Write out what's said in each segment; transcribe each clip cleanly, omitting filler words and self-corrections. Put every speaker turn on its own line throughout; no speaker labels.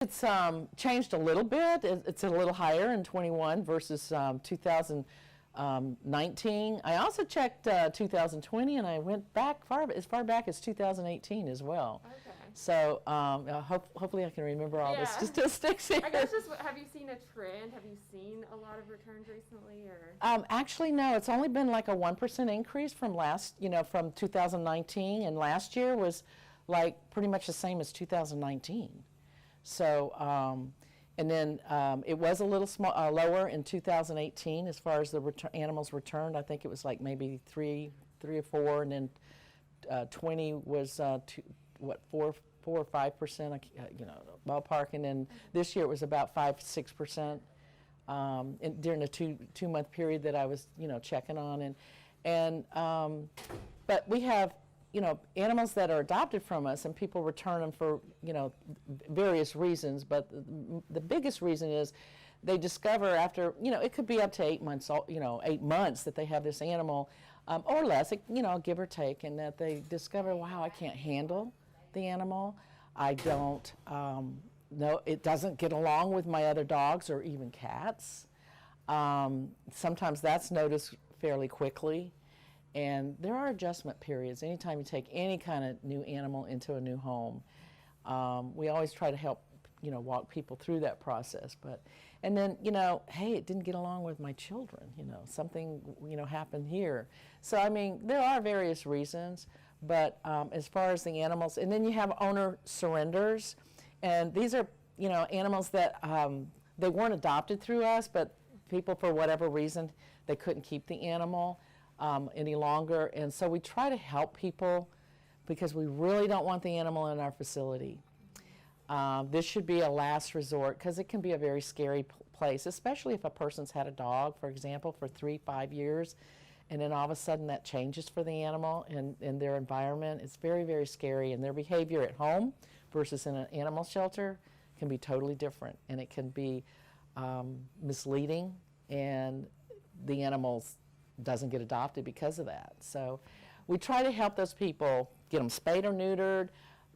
It's changed a little bit. It's a little higher in 21 versus 2019. I also checked 2020, and I went back as far back as 2018 as well.
Okay.
So hopefully I can remember all the statistics here.
I guess just, have you seen a trend? Have you seen a lot of returns recently, or?
Actually, no. It's only been like a 1% increase from from 2019, and last year was like pretty much the same as 2019. So, and then it was a little lower in 2018 as far as the animals returned. I think it was like maybe three or four, and then 20 was 4 or 5%, ballpark. And then this year it was about 5-6%. During the two-month period that I was, checking on, but we have, animals that are adopted from us, and people return them for, various reasons. But the biggest reason is they discover after, it could be up to 8 months, 8 months that they have this animal, or less, give or take, and that they discover, wow, I can't handle the animal. I don't, no, it doesn't get along with my other dogs or even cats. Sometimes that's noticed fairly quickly. And there are adjustment periods. Anytime you take any kind of new animal into a new home, we always try to help, walk people through that process. And then, hey, it didn't get along with my children, something, happened here. So, I mean, there are various reasons, but as far as the animals, and then you have owner surrenders, and these are, animals that they weren't adopted through us, but people, for whatever reason, they couldn't keep the animal any longer. And so we try to help people because we really don't want the animal in our facility. This should be a last resort because it can be a very scary place, especially if a person's had a dog, for example, for 3-5 years, and then all of a sudden that changes for the animal and their environment. It's very, very scary, and their behavior at home versus in an animal shelter can be totally different, and it can be misleading, and the animals doesn't get adopted because of that. So we try to help those people, get them spayed or neutered,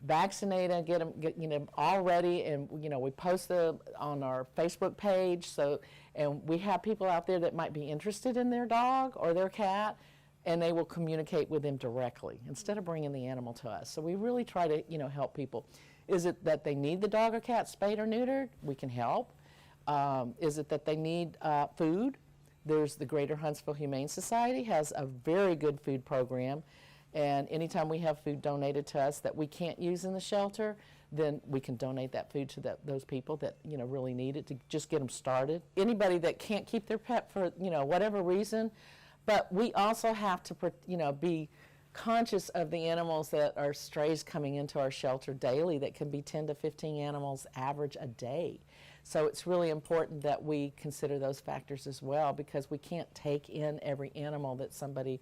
vaccinated, get them all ready, and we post them on our Facebook page. So, and we have people out there that might be interested in their dog or their cat, and they will communicate with them directly instead of bringing the animal to us. So we really try to help people. Is it that they need the dog or cat spayed or neutered? We can help. Is it that they need food? There's the Greater Huntsville Humane Society has a very good food program, and anytime we have food donated to us that we can't use in the shelter, then we can donate that food to those people that really need it to just get them started. Anybody that can't keep their pet for whatever reason, but we also have to be conscious of the animals that are strays coming into our shelter daily. That can be 10 to 15 animals average a day. So it's really important that we consider those factors as well, because we can't take in every animal that somebody,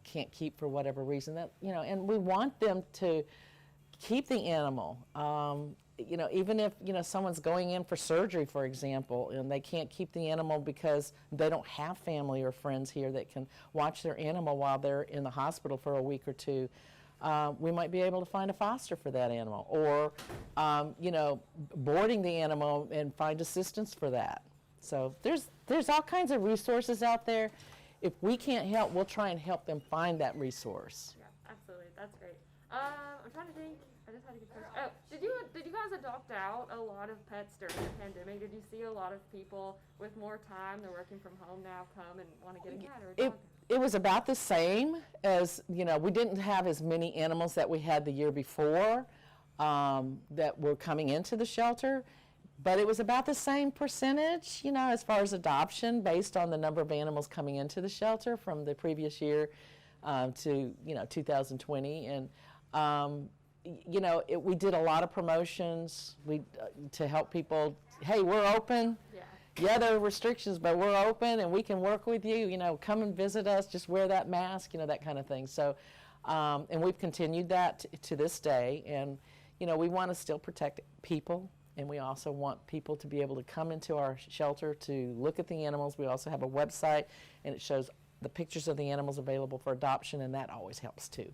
can't keep for whatever reason. And we want them to keep the animal. Even if, someone's going in for surgery, for example, and they can't keep the animal because they don't have family or friends here that can watch their animal while they're in the hospital for a week or two. We might be able to find a foster for that animal, or, boarding the animal and find assistance for that. So there's all kinds of resources out there. If we can't help, we'll try and help them find that resource.
Yeah, absolutely. That's great. I'm trying to think. I just had a good question. Oh, did you guys adopt out a lot of pets during the pandemic? Did you see a lot of people with more time, they're working from home now, come and want to get a cat or a dog?
It was about the same as, we didn't have as many animals that we had the year before that were coming into the shelter, but it was about the same percentage, as far as adoption based on the number of animals coming into the shelter from the previous year to, 2020. And, we did a lot of promotions to help people. Hey, we're open. Yeah, there are restrictions, but we're open and we can work with you, come and visit us, just wear that mask, that kind of thing. So, and we've continued that to this day. And, we want to still protect people, and we also want people to be able to come into our shelter to look at the animals. We also have a website, and it shows the pictures of the animals available for adoption, and that always helps too.